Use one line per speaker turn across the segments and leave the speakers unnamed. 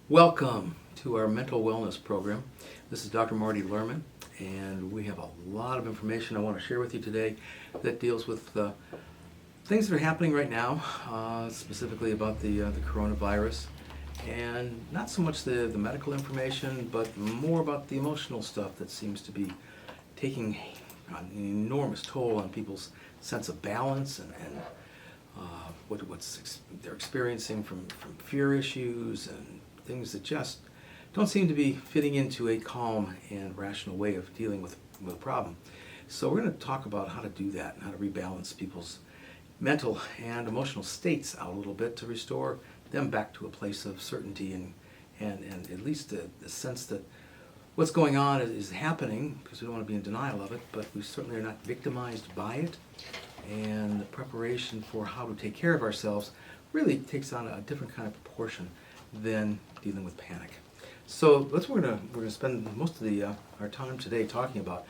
Welcome to our mental wellness program. This is Dr. Marty Lerman, and we have a lot of information I want to share with you today that deals with things that are happening right now, specifically about the coronavirus, and not so much the medical information, but more about the emotional stuff that seems to be taking an enormous toll on people's sense of balance and they're experiencing from fear issues and things that just don't seem to be fitting into a calm and rational way of dealing with a problem. So we're going to talk about how to do that and how to rebalance people's mental and emotional states out a little bit to restore them back to a place of certainty and at least the sense that what's going on is happening, because we don't want to be in denial of it, but we certainly are not victimized by it. And the preparation for how to take care of ourselves really takes on a different kind of proportion than dealing with panic. So that's what we're gonna spend most of our time today talking about.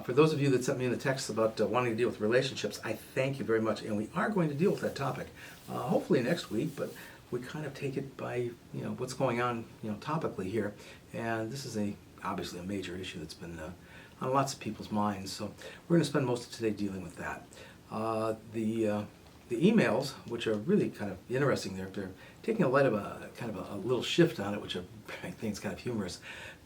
For those of you that sent me in the text about wanting to deal with relationships, I thank you very much, and we are going to deal with that topic. Hopefully next week, but we kind of take it by what's going on topically here, and this is obviously a major issue that's been on lots of people's minds. So we're going to spend most of today dealing with that. The emails, which are really kind of interesting, they're taking a light of a kind of a little shift on it, which I think is kind of humorous.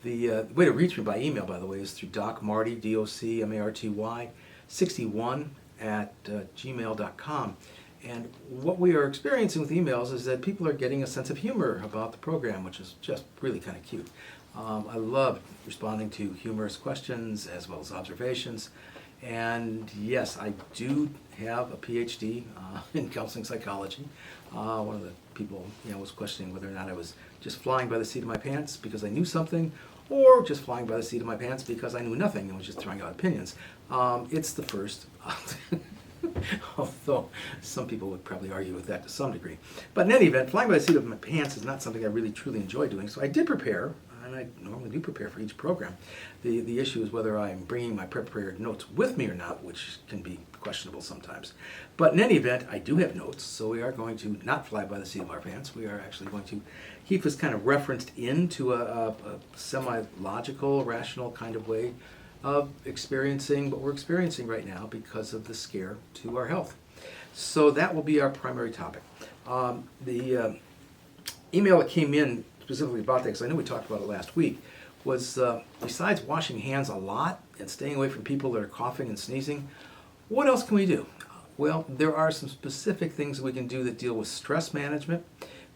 The way to reach me by email, by the way, is through docmarty, DOCMARTY, 61 at gmail.com. And what we are experiencing with emails is that people are getting a sense of humor about the program, which is just really kind of cute. I love responding to humorous questions as well as observations. And yes, I do have a PhD in counseling psychology. One of the people was questioning whether or not I was just flying by the seat of my pants because I knew something, or just flying by the seat of my pants because I knew nothing and was just throwing out opinions. It's the first. Although some people would probably argue with that to some degree. But in any event, flying by the seat of my pants is not something I really truly enjoy doing. So I did prepare, and I normally do prepare for each program. The issue is whether I'm bringing my prepared notes with me or not, which can be questionable sometimes. But in any event, I do have notes, so we are going to not fly by the seat of our pants. We are actually going to keep this kind of referenced into a semi-logical, rational kind of way of experiencing what we're experiencing right now because of the scare to our health. So that will be our primary topic. The email that came in specifically about that, because I know we talked about it last week, was besides washing hands a lot and staying away from people that are coughing and sneezing, what else can we do? Well, there are some specific things that we can do that deal with stress management.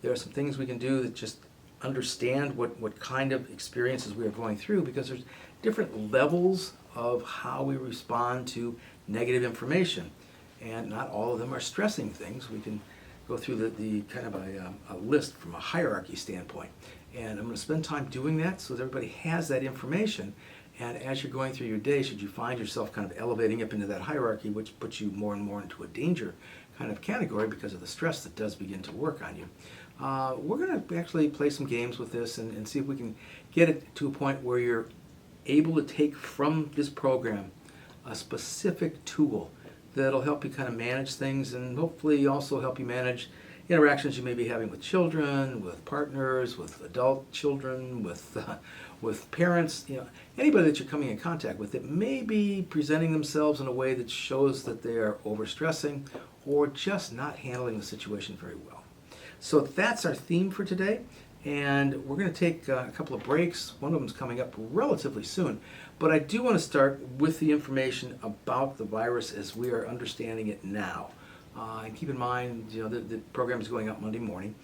There are some things we can do that just understand what kind of experiences we are going through, because there's different levels of how we respond to negative information, and not all of them are stressing things. We can go through the kind of a list from a hierarchy standpoint, and I'm going to spend time doing that so that everybody has that information. And as you're going through your day, should you find yourself kind of elevating up into that hierarchy, which puts you more and more into a danger kind of category because of the stress that does begin to work on you, we're going to actually play some games with this and see if we can get it to a point where you're able to take from this program a specific tool that'll help you kind of manage things, and hopefully also help you manage interactions you may be having with children, with partners, with adult children, with parents, anybody that you're coming in contact with that may be presenting themselves in a way that shows that they are overstressing or just not handling the situation very well. So that's our theme for today. And we're going to take a couple of breaks. One of them is coming up relatively soon. But I do want to start with the information about the virus as we are understanding it now. And keep in mind, the program is going out Monday morning.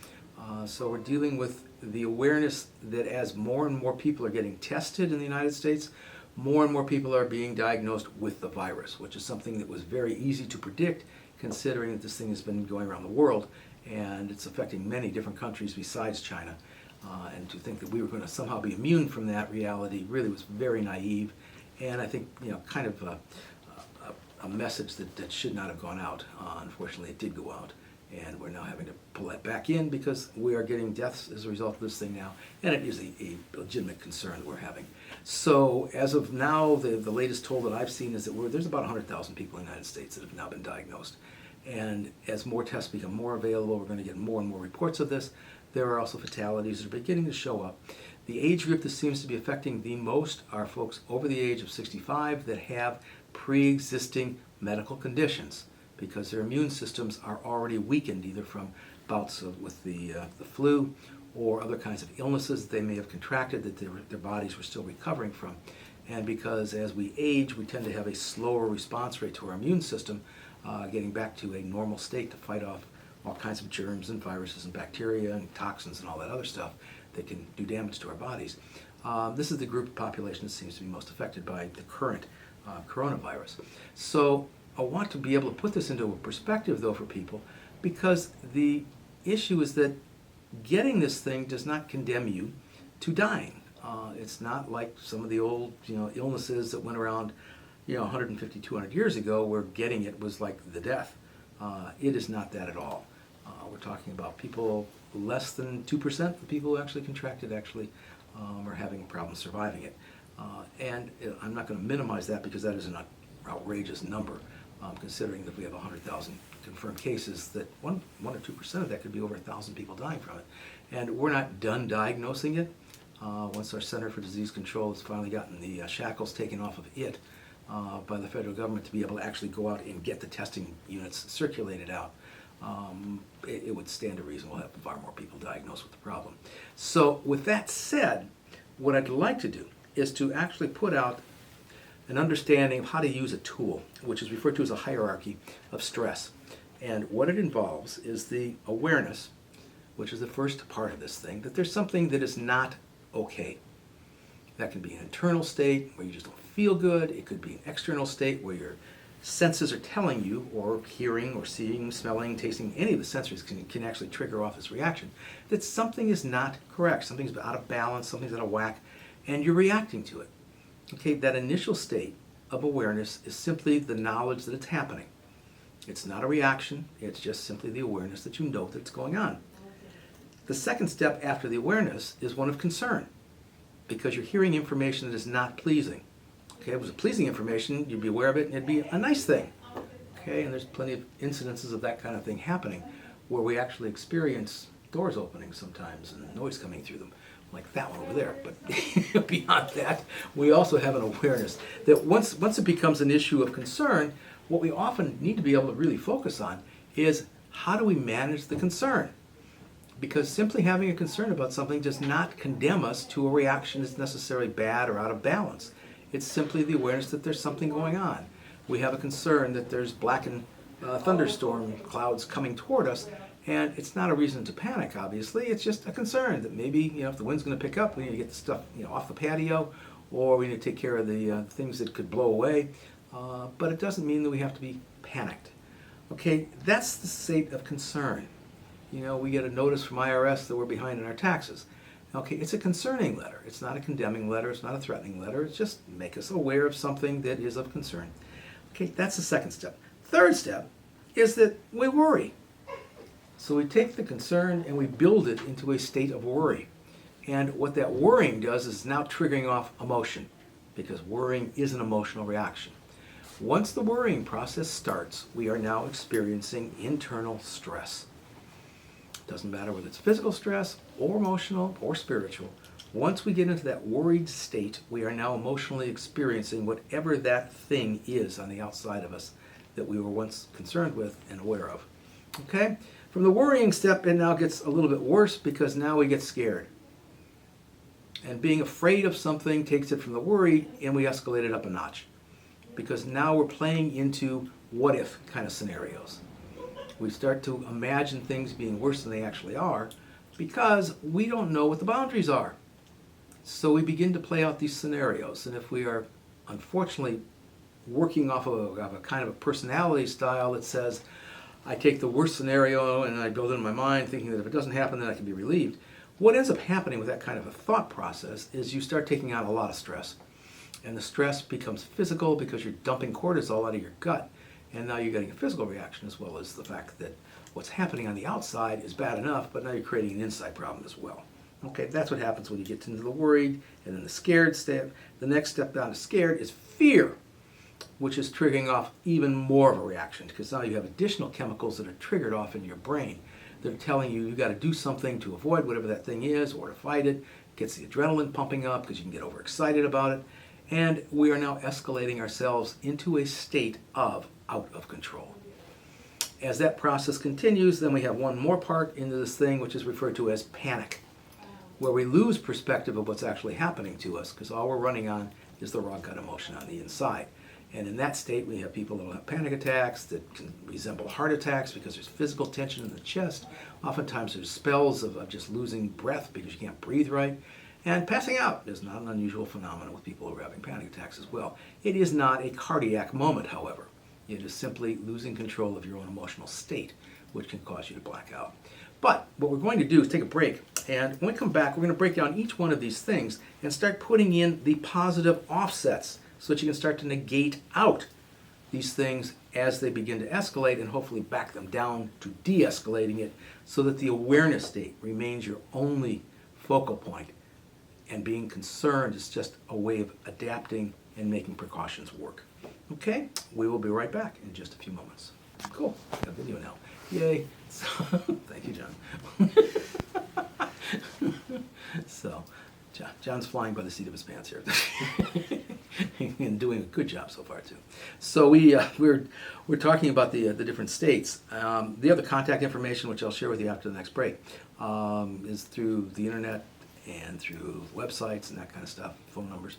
So we're dealing with the awareness that as more and more people are getting tested in the United States, more and more people are being diagnosed with the virus, which is something that was very easy to predict, considering that this thing has been going around the world and it's affecting many different countries besides China. And to think that we were going to somehow be immune from that reality really was very naive, and I think kind of a message that should not have gone out. Unfortunately, it did go out, and we're now having to pull that back in because we are getting deaths as a result of this thing now, and it is a legitimate concern that we're having. So as of now, the latest toll that I've seen is that there's about 100,000 people in the United States that have now been diagnosed. And as more tests become more available, we're going to get more and more reports of this. There are also fatalities that are beginning to show up. The age group that seems to be affecting the most are folks over the age of 65 that have pre-existing medical conditions because their immune systems are already weakened either from bouts with the flu or other kinds of illnesses they may have contracted that their bodies were still recovering from. And because as we age, we tend to have a slower response rate to our immune system, getting back to a normal state to fight off all kinds of germs and viruses and bacteria and toxins and all that other stuff that can do damage to our bodies. This is the group of population that seems to be most affected by the current coronavirus. So I want to be able to put this into a perspective, though, for people, because the issue is that getting this thing does not condemn you to dying. It's not like some of the old, illnesses that went around, 150, 200 years ago, where getting it was like the death. It is not that at all. We're talking about people, less than 2% of the people who actually contracted are having problems surviving it. And I'm not going to minimize that because that is an outrageous number, considering that we have 100,000 confirmed cases, that 1 or 2% of that could be over 1,000 people dying from it. And we're not done diagnosing it. Once our Center for Disease Control has finally gotten the shackles taken off of it by the federal government to be able to actually go out and get the testing units circulated out, it would stand to reason we'll have far more people diagnosed with the problem. So with that said, what I'd like to do is to actually put out an understanding of how to use a tool, which is referred to as a hierarchy of stress. And what it involves is the awareness, which is the first part of this thing, that there's something that is not okay. That can be an internal state where you just don't feel good. It could be an external state where your senses are telling you, or hearing or seeing, smelling, tasting, any of the sensories can actually trigger off this reaction, that something is not correct, something's out of balance, something's out of whack, and you're reacting to it. Okay, that initial state of awareness is simply the knowledge that it's happening. It's not a reaction, it's just simply the awareness that you know that's going on. The second step after the awareness is one of concern, because you're hearing information that is not pleasing. Okay, if it was a pleasing information, you'd be aware of it and it'd be a nice thing. Okay, and there's plenty of incidences of that kind of thing happening where we actually experience doors opening sometimes and noise coming through them, like that one over there. But beyond that, we also have an awareness that once it becomes an issue of concern, what we often need to be able to really focus on is how do we manage the concern? Because simply having a concern about something does not condemn us to a reaction that's necessarily bad or out of balance. It's simply the awareness that there's something going on. We have a concern that there's blackened thunderstorm clouds coming toward us, and it's not a reason to panic, obviously. It's just a concern that maybe, if the wind's going to pick up, we need to get the stuff, off the patio, or we need to take care of the things that could blow away. But it doesn't mean that we have to be panicked. Okay, that's the state of concern. We get a notice from IRS that we're behind in our taxes. Okay, it's a concerning letter. It's not a condemning letter. It's not a threatening letter. It's just make us aware of something that is of concern. Okay, that's the second step. Third step is that we worry. So we take the concern and we build it into a state of worry. And what that worrying does is now triggering off emotion, because worrying is an emotional reaction. Once the worrying process starts, we are now experiencing internal stress. Doesn't matter whether it's physical stress or emotional or spiritual. Once we get into that worried state, we are now emotionally experiencing whatever that thing is on the outside of us that we were once concerned with and aware of. Okay? From the worrying step, it now gets a little bit worse because now we get scared. And being afraid of something takes it from the worry and we escalate it up a notch. Because now we're playing into what if kind of scenarios. We start to imagine things being worse than they actually are because we don't know what the boundaries are. So we begin to play out these scenarios. And if we are, unfortunately, working off of a kind of a personality style that says, I take the worst scenario and I build it in my mind thinking that if it doesn't happen, then I can be relieved. What ends up happening with that kind of a thought process is you start taking on a lot of stress. And the stress becomes physical because you're dumping cortisol out of your gut. And now you're getting a physical reaction as well as the fact that what's happening on the outside is bad enough, but now you're creating an inside problem as well. Okay, that's what happens when you get into the worried and then the scared step. The next step down to scared is fear, which is triggering off even more of a reaction because now you have additional chemicals that are triggered off in your brain They're telling you got to do something to avoid whatever that thing is or to fight it. Gets the adrenaline pumping up because you can get overexcited about it. And we are now escalating ourselves into a state of out of control. As that process continues, then we have one more part into this thing, which is referred to as panic, where we lose perspective of what's actually happening to us because all we're running on is the raw gut emotion on the inside. And in that state, we have people that will have panic attacks that can resemble heart attacks because there's physical tension in the chest. Oftentimes there's spells of just losing breath because you can't breathe right. And passing out is not an unusual phenomenon with people who are having panic attacks as well. It is not a cardiac moment, however. It is simply losing control of your own emotional state, which can cause you to black out. But what we're going to do is take a break, and when we come back, we're going to break down each one of these things and start putting in the positive offsets so that you can start to negate out these things as they begin to escalate and hopefully back them down to de-escalating it so that the awareness state remains your only focal point, and being concerned is just a way of adapting and making precautions work. Okay, we will be right back in just a few moments. Cool, got a video now. Yay. So, thank you, John. So, John's flying by the seat of his pants here. And doing a good job so far, too. So we're talking about the different states. The other contact information, which I'll share with you after the next break, is through the internet and through websites and that kind of stuff, phone numbers.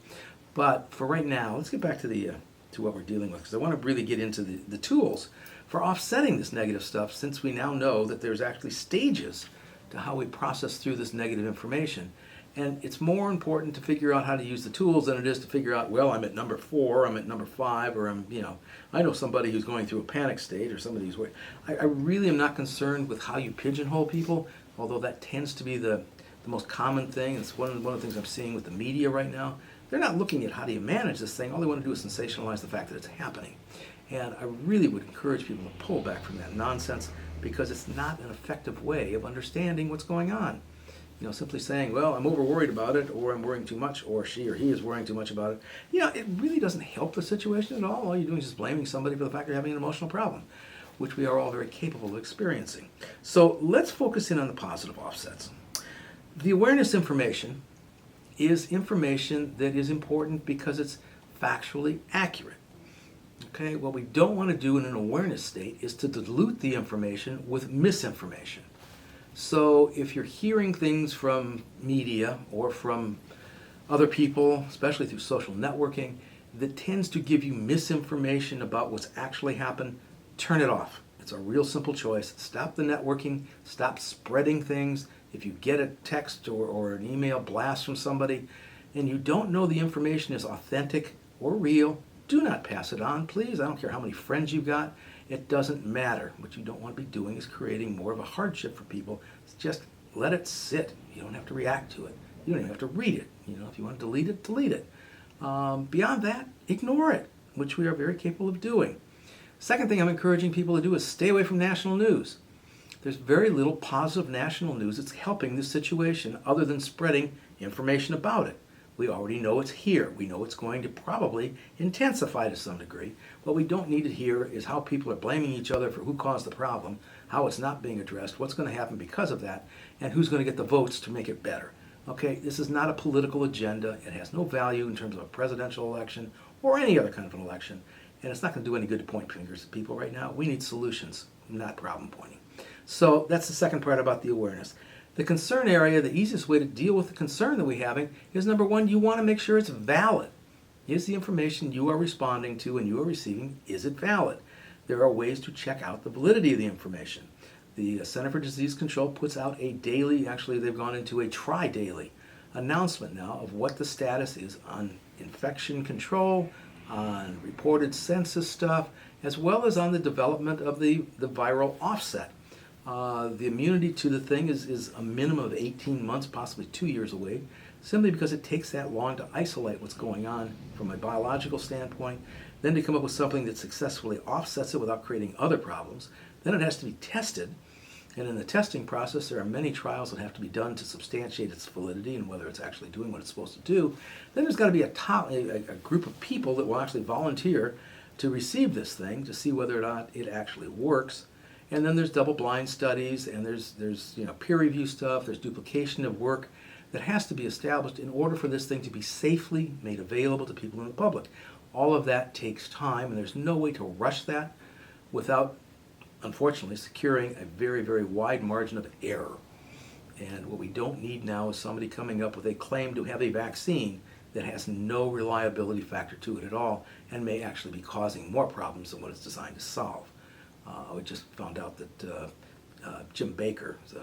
But for right now, let's get back to what we're dealing with, because I want to really get into the tools for offsetting this negative stuff, since we now know that there's actually stages to how we process through this negative information. And it's more important to figure out how to use the tools than it is to figure out, well, I'm at number 4, I'm at number 5, or I know somebody who's going through a panic state, or somebody who's I really am not concerned with how you pigeonhole people, although that tends to be the most common thing. It's one of the things I'm seeing with the media right now. They're not looking at how do you manage this thing. All they want to do is sensationalize the fact that it's happening. And I really would encourage people to pull back from that nonsense, because it's not an effective way of understanding what's going on. Simply saying, well, I'm over worried about it, or I'm worrying too much, or she or he is worrying too much about it. It really doesn't help the situation at all. All you're doing is just blaming somebody for the fact they're having an emotional problem, which we are all very capable of experiencing. So let's focus in on the positive offsets. The awareness information is information that is important because it's factually accurate. Okay, what we don't want to do in an awareness state is to dilute the information with misinformation. So if you're hearing things from media or from other people, especially through social networking, that tends to give you misinformation about what's actually happened, turn it off. It's a real simple choice. Stop the networking, stop spreading things. If you get a text or an email blast from somebody and you don't know the information is authentic or real, do not pass it on, please. I don't care how many friends you've got. It doesn't matter. What you don't want to be doing is creating more of a hardship for people. Just let it sit. You don't have to react to it. You don't even have to read it. If you want to delete it, delete it. Beyond that, ignore it, which we are very capable of doing. Second thing I'm encouraging people to do is stay away from national news. There's very little positive national news that's helping this situation other than spreading information about it. We already know it's here. We know it's going to probably intensify to some degree. What we don't need to hear is how people are blaming each other for who caused the problem, how it's not being addressed, what's going to happen because of that, and who's going to get the votes to make it better. Okay, this is not a political agenda. It has no value in terms of a presidential election or any other kind of an election, and it's not going to do any good to point fingers at people right now. We need solutions, not problem pointing. So that's the second part about the awareness. The concern area, the easiest way to deal with the concern that we're having is, number one, you want to make sure it's valid. Is the information you are responding to and you are receiving, is it valid? There are ways to check out the validity of the information. The Center for Disease Control puts out a daily, actually they've gone into a tri-daily announcement now of what the status is on infection control, on reported census stuff, as well as on the development of the viral offset. The immunity to the thing is a minimum of 18 months, possibly 2 years away, simply because it takes that long to isolate what's going on from a biological standpoint, then to come up with something that successfully offsets it without creating other problems. Then it has to be tested, and in the testing process there are many trials that have to be done to substantiate its validity and whether it's actually doing what it's supposed to do. Then there's got to be a group of people that will actually volunteer to receive this thing to see whether or not it actually works. And then there's double-blind studies, and there's peer review stuff, there's duplication of work that has to be established in order for this thing to be safely made available to people in the public. All of that takes time, and there's no way to rush that without, unfortunately, securing a very, very wide margin of error. And what we don't need now is somebody coming up with a claim to have a vaccine that has no reliability factor to it at all and may actually be causing more problems than what it's designed to solve. We just found out that Jim Baker, a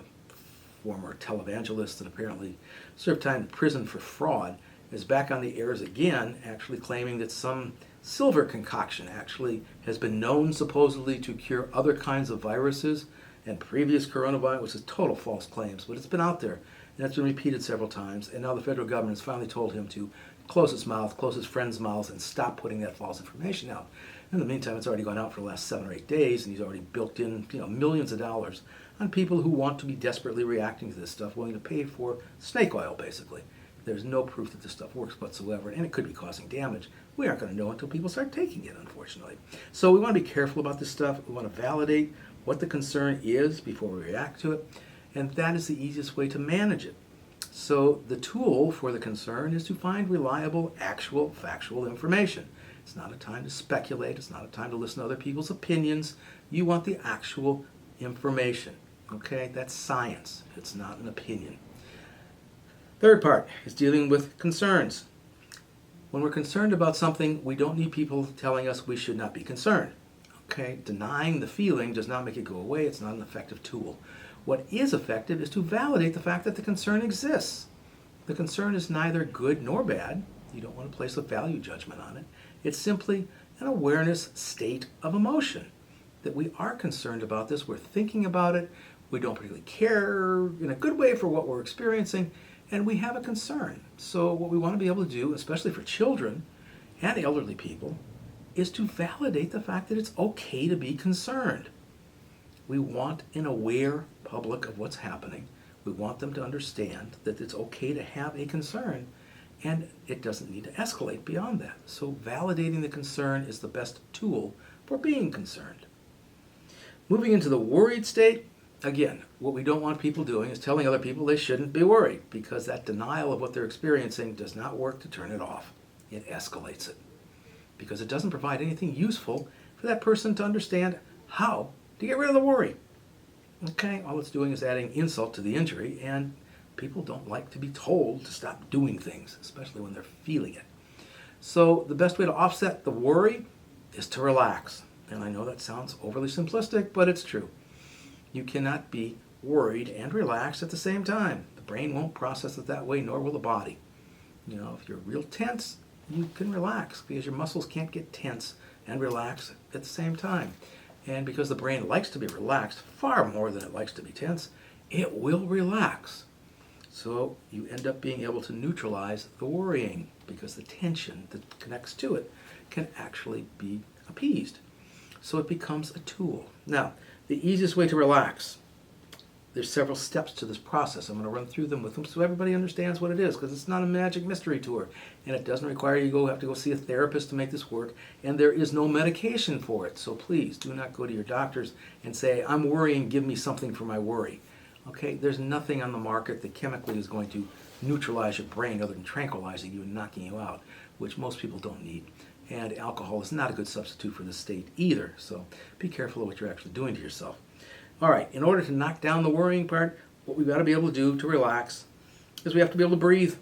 former televangelist and apparently served time in prison for fraud, is back on the airs again, actually claiming that some silver concoction actually has been known supposedly to cure other kinds of viruses and previous coronavirus, which is total false claims, but it's been out there and it's been repeated several times, and now the federal government has finally told him to close his mouth, close his friends' mouths, and stop putting that false information out. In the meantime, it's already gone out for the last 7 or 8 days, and he's already built in millions of dollars on people who want to be desperately reacting to this stuff, willing to pay for snake oil, basically. There's no proof that this stuff works whatsoever, and it could be causing damage. We aren't going to know until people start taking it, unfortunately. So we want to be careful about this stuff. We want to validate what the concern is before we react to it, and that is the easiest way to manage it. So the tool for the concern is to find reliable, actual, factual information. It's not a time to speculate. It's not a time to listen to other people's opinions. You want the actual information. Okay? That's science. It's not an opinion. Third part is dealing with concerns. When we're concerned about something, we don't need people telling us we should not be concerned. Okay? Denying the feeling does not make it go away. It's not an effective tool. What is effective is to validate the fact that the concern exists. The concern is neither good nor bad. You don't want to place a value judgment on it. It's simply an awareness state of emotion, that we are concerned about this, we're thinking about it, we don't particularly care in a good way for what we're experiencing, and we have a concern. So what we want to be able to do, especially for children and elderly people, is to validate the fact that it's okay to be concerned. We want an aware public of what's happening. We want them to understand that it's okay to have a concern, and it doesn't need to escalate beyond that. So validating the concern is the best tool for being concerned. Moving into the worried state, again, what we don't want people doing is telling other people they shouldn't be worried, because that denial of what they're experiencing does not work to turn it off. It escalates it, because it doesn't provide anything useful for that person to understand how to get rid of the worry. Okay, all it's doing is adding insult to the injury, and people don't like to be told to stop doing things, especially when they're feeling it. So the best way to offset the worry is to relax. And I know that sounds overly simplistic, but it's true. You cannot be worried and relaxed at the same time. The brain won't process it that way, nor will the body. If you're real tense, you can relax because your muscles can't get tense and relax at the same time. And because the brain likes to be relaxed far more than it likes to be tense, it will relax. So you end up being able to neutralize the worrying because the tension that connects to it can actually be appeased. So it becomes a tool. Now, the easiest way to relax, there's several steps to this process. I'm going to run through them with them so everybody understands what it is, because it's not a magic mystery tour, and it doesn't require you to have to go see a therapist to make this work, and there is no medication for it. So please do not go to your doctors and say, I'm worrying, give me something for my worry. Okay, there's nothing on the market that chemically is going to neutralize your brain other than tranquilizing you and knocking you out, which most people don't need. And alcohol is not a good substitute for this state either, so be careful of what you're actually doing to yourself. All right, in order to knock down the worrying part, what we've got to be able to do to relax is we have to be able to breathe.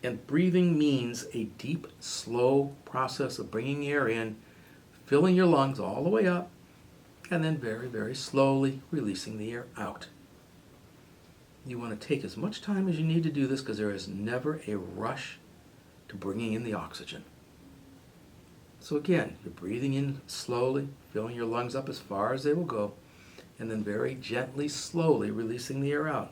And breathing means a deep, slow process of bringing air in, filling your lungs all the way up, and then very, very slowly releasing the air out. You want to take as much time as you need to do this because there is never a rush to bringing in the oxygen. So again, you're breathing in slowly, filling your lungs up as far as they will go, and then very gently, slowly releasing the air out.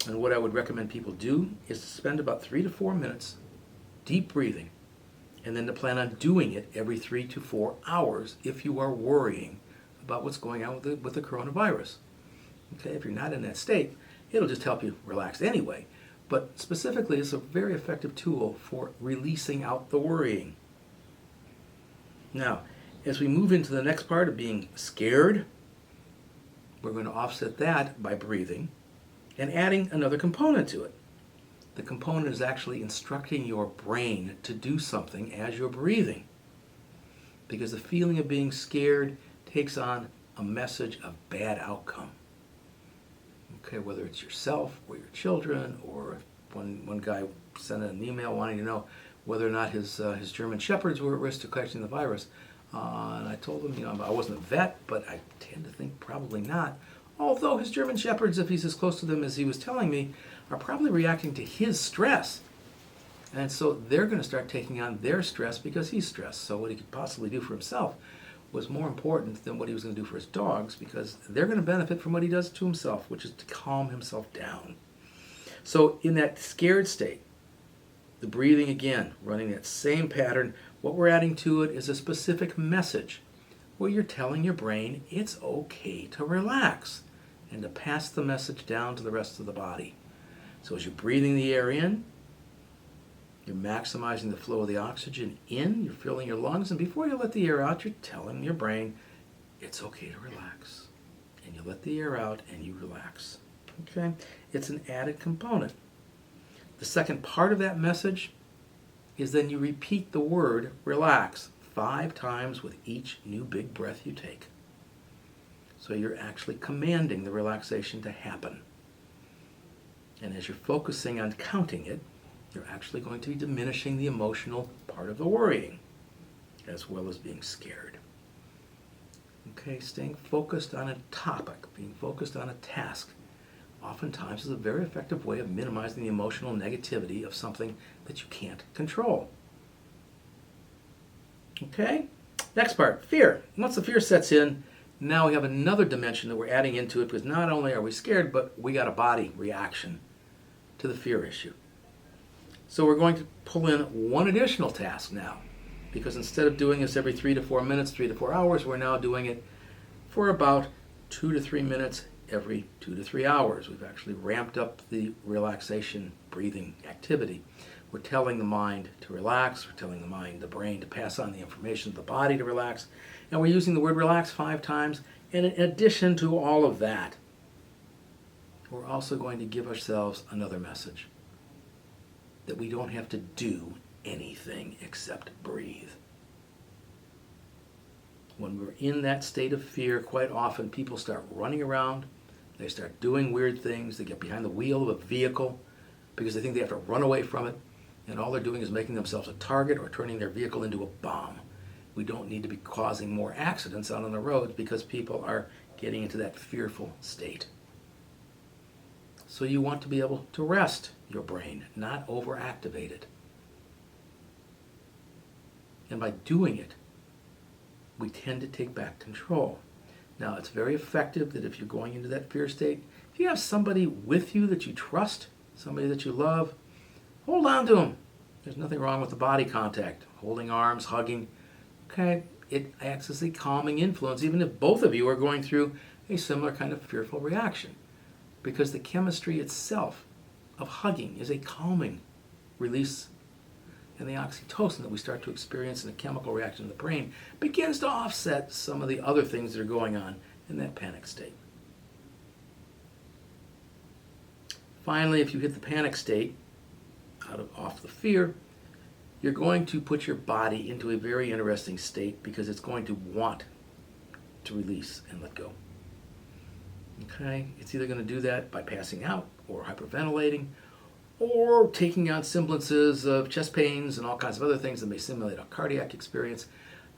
And what I would recommend people do is to spend about 3 to 4 minutes deep breathing, and then to plan on doing it every 3 to 4 hours if you are worrying about what's going on with the coronavirus. Okay, if you're not in that state, it'll just help you relax anyway. But specifically, it's a very effective tool for releasing out the worrying. Now, As we move into the next part of being scared, we're going to offset that by breathing and adding another component to it. The component is actually instructing your brain to do something as you're breathing. Because the feeling of being scared takes on a message of bad outcome. Okay, whether it's yourself or your children, or one guy sent an email wanting to know whether or not his German Shepherds were at risk of catching the virus. And I told him, I wasn't a vet, but I tend to think probably not. Although his German Shepherds, if he's as close to them as he was telling me, are probably reacting to his stress. And so they're going to start taking on their stress because he's stressed. So what he could possibly do for himself was more important than what he was going to do for his dogs, because they're going to benefit from what he does to himself, which is to calm himself down. So in that scared state, the breathing again, running that same pattern, what we're adding to it is a specific message where you're telling your brain it's okay to relax and to pass the message down to the rest of the body. So as you're breathing the air in, you're maximizing the flow of the oxygen in, you're filling your lungs, and before you let the air out, you're telling your brain it's okay to relax. And you let the air out and you relax. Okay? It's an added component. The second part of that message is then you repeat the word relax 5 times with each new big breath you take. So you're actually commanding the relaxation to happen. And as you're focusing on counting it, you're actually going to be diminishing the emotional part of the worrying, as well as being scared. Okay, staying focused on a topic, being focused on a task, oftentimes is a very effective way of minimizing the emotional negativity of something that you can't control. Okay, next part, fear. Once the fear sets in, now we have another dimension that we're adding into it, because not only are we scared, but we got a body reaction to the fear issue. So we're going to pull in one additional task now, because instead of doing this every 3 to 4 minutes, 3 to 4 hours, we're now doing it for about 2 to 3 minutes every 2 to 3 hours. We've actually ramped up the relaxation breathing activity. We're telling the mind to relax, we're telling the brain to pass on the information to the body to relax, and we're using the word relax 5 times. And in addition to all of that, we're also going to give ourselves another message, that we don't have to do anything except breathe. When we're in that state of fear, quite often people start running around, they start doing weird things, they get behind the wheel of a vehicle because they think they have to run away from it, and all they're doing is making themselves a target or turning their vehicle into a bomb. We don't need to be causing more accidents out on the roads because people are getting into that fearful state. So you want to be able to rest your brain, not overactivate it. And by doing it, we tend to take back control. Now, it's very effective that if you're going into that fear state, if you have somebody with you that you trust, somebody that you love, hold on to them. There's nothing wrong with the body contact, holding arms, hugging. Okay, it acts as a calming influence, even if both of you are going through a similar kind of fearful reaction. Because the chemistry itself of hugging is a calming release, and the oxytocin that we start to experience in a chemical reaction in the brain begins to offset some of the other things that are going on in that panic state. Finally, if you hit the panic state, off the fear, you're going to put your body into a very interesting state, because it's going to want to release and let go. Okay, it's either going to do that by passing out or hyperventilating, or taking on semblances of chest pains and all kinds of other things that may simulate a cardiac experience,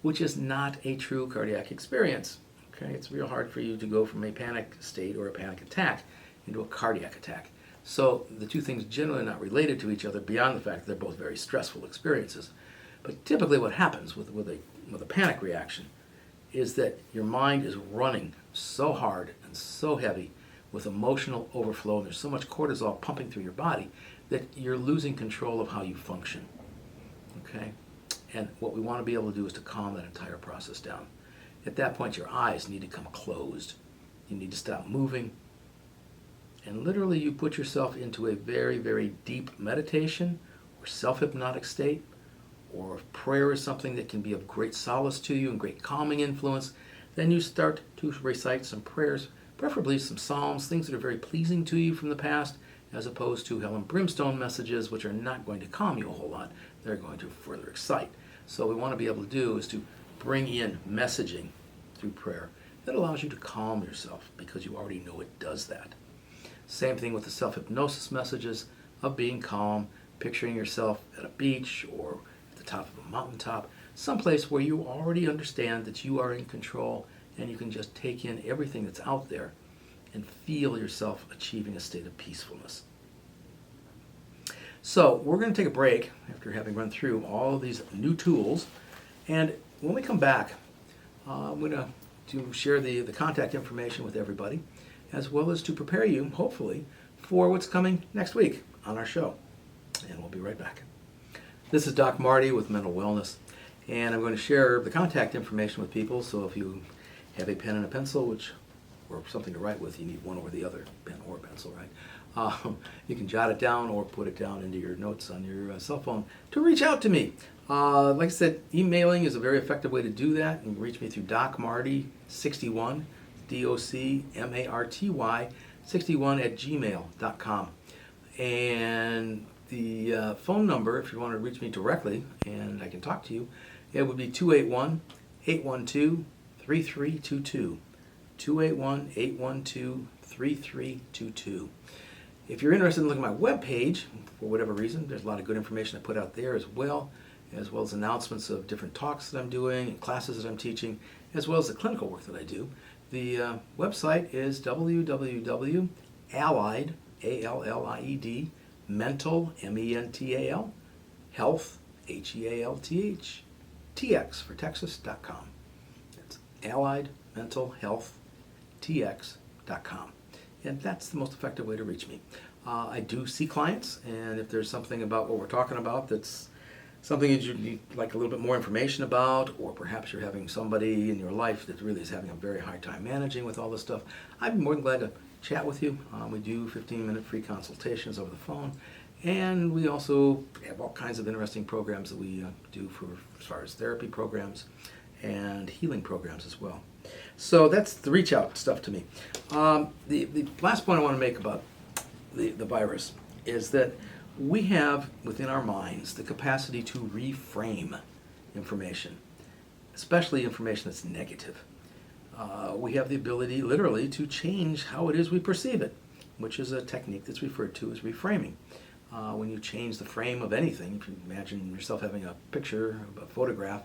which is not a true cardiac experience. Okay, it's real hard for you to go from a panic state or a panic attack into a cardiac attack. So the two things generally are not related to each other, beyond the fact that they're both very stressful experiences. But typically what happens with a panic reaction is that your mind is running so hard and so heavy with emotional overflow, and there's so much cortisol pumping through your body that you're losing control of how you function. Okay? And what we want to be able to do is to calm that entire process down. At that point, your eyes need to come closed. You need to stop moving. And literally, you put yourself into a very, very deep meditation or self-hypnotic state, or if prayer is something that can be of great solace to you and great calming influence, then you start to recite some prayers, preferably some psalms, things that are very pleasing to you from the past, as opposed to hell and brimstone messages, which are not going to calm you a whole lot. They're going to further excite. So what we want to be able to do is to bring in messaging through prayer that allows you to calm yourself, because you already know it does that. Same thing with the self-hypnosis messages of being calm, picturing yourself at a beach or at the top of a mountaintop, someplace where you already understand that you are in control and you can just take in everything that's out there and feel yourself achieving a state of peacefulness. So we're going to take a break after having run through all of these new tools, and when we come back, I'm going to share the contact information with everybody, as well as to prepare you, hopefully, for what's coming next week on our show. And we'll be right back. This is Doc Marty with Mental Wellness, and I'm going to share the contact information with people, so if you have a pen and a pencil, or something to write with, you need one or the other, pen or pencil, right? You can jot it down or put it down into your notes on your cell phone to reach out to me. Like I said, emailing is a very effective way to do that. You can reach me through docmarty61, DOCMARTY 61 at gmail.com. And the phone number, if you want to reach me directly and I can talk to you, it would be 281-812-3322. 281-812-3322. If you're interested in looking at my webpage, for whatever reason, there's a lot of good information I put out there as well as announcements of different talks that I'm doing and classes that I'm teaching, as well as the clinical work that I do. The website is www.allied, A-L-L-I-E-D, mental, M-E-N-T-A-L, health, H-E-A-L-T-H, TX for Texas.com. That's Allied Mental Health TX.com. And that's the most effective way to reach me. I do see clients, and if there's something about what we're talking about that's something that you need like a little bit more information about, or perhaps you're having somebody in your life that really is having a very hard time managing with all this stuff, I'd be more than glad to chat with you. We do 15-minute free consultations over the phone, and we also have all kinds of interesting programs that we do for as far as therapy programs and healing programs as well. So that's the reach out stuff to me. The last point I want to make about the virus is that we have within our minds the capacity to reframe information, especially information that's negative. We have the ability literally to change how it is we perceive it, which is a technique that's referred to as reframing. When you change the frame of anything, if you imagine yourself having a picture, a photograph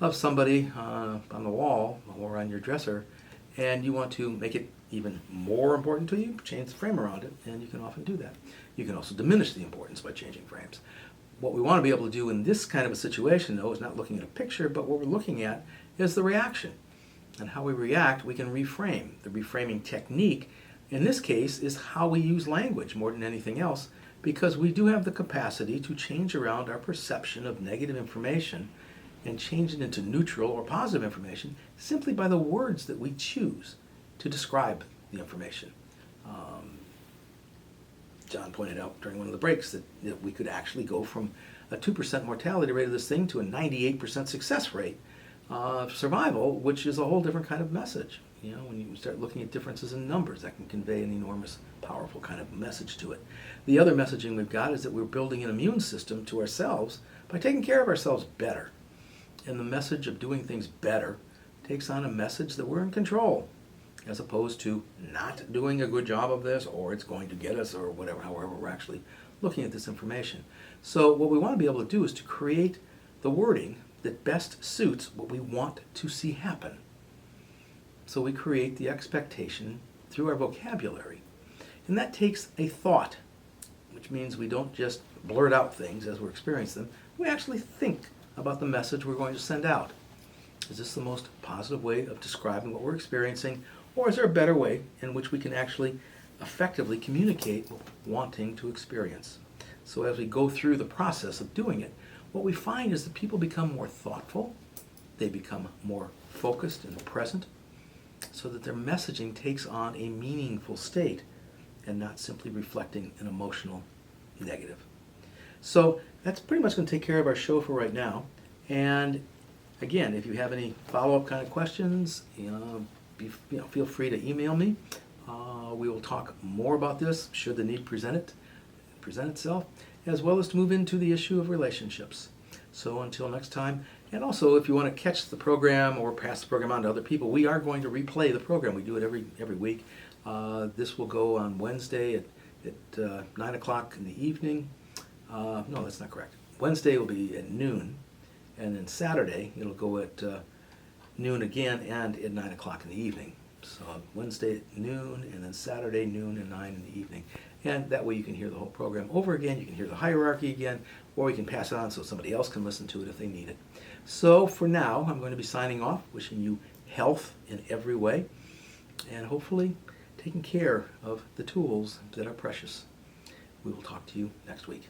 of somebody on the wall or on your dresser, and you want to make it even more important to you, change the frame around it, and you can often do that. You can also diminish the importance by changing frames. What we want to be able to do in this kind of a situation, though, is not looking at a picture, but what we're looking at is the reaction. And how we react, we can reframe. The reframing technique, in this case, is how we use language more than anything else, because we do have the capacity to change around our perception of negative information and change it into neutral or positive information simply by the words that we choose to describe the information. John pointed out during one of the breaks that we could actually go from a 2% mortality rate of this thing to a 98% success rate of survival, which is a whole different kind of message. You know, when you start looking at differences in numbers, that can convey an enormous, powerful kind of message to it. The other messaging we've got is that we're building an immune system to ourselves by taking care of ourselves better. And the message of doing things better takes on a message that we're in control, as opposed to not doing a good job of this, or it's going to get us, or whatever, however we're actually looking at this information. So what we want to be able to do is to create the wording that best suits what we want to see happen. So we create the expectation through our vocabulary. And that takes a thought, which means we don't just blurt out things as we're experiencing them. We actually think about the message we're going to send out. Is this the most positive way of describing what we're experiencing, or is there a better way in which we can actually effectively communicate what we're wanting to experience? So as we go through the process of doing it, what we find is that people become more thoughtful, they become more focused and present, so that their messaging takes on a meaningful state and not simply reflecting an emotional negative. So that's pretty much going to take care of our show for right now. And again, if you have any follow-up kind of questions, feel free to email me. We will talk more about this should the need present itself, as well as to move into the issue of relationships. So until next time, and also if you want to catch the program or pass the program on to other people, we are going to replay the program. We do it every week. This will go on Wednesday at 9 o'clock in the evening. No, that's not correct. Wednesday will be at noon, and then Saturday it'll go at noon again and at 9 o'clock in the evening. So Wednesday at noon, and then Saturday noon and 9 in the evening. And that way you can hear the whole program over again, you can hear the hierarchy again, or we can pass it on so somebody else can listen to it if they need it. So for now, I'm going to be signing off, wishing you health in every way, and hopefully taking care of the tools that are precious. We will talk to you next week.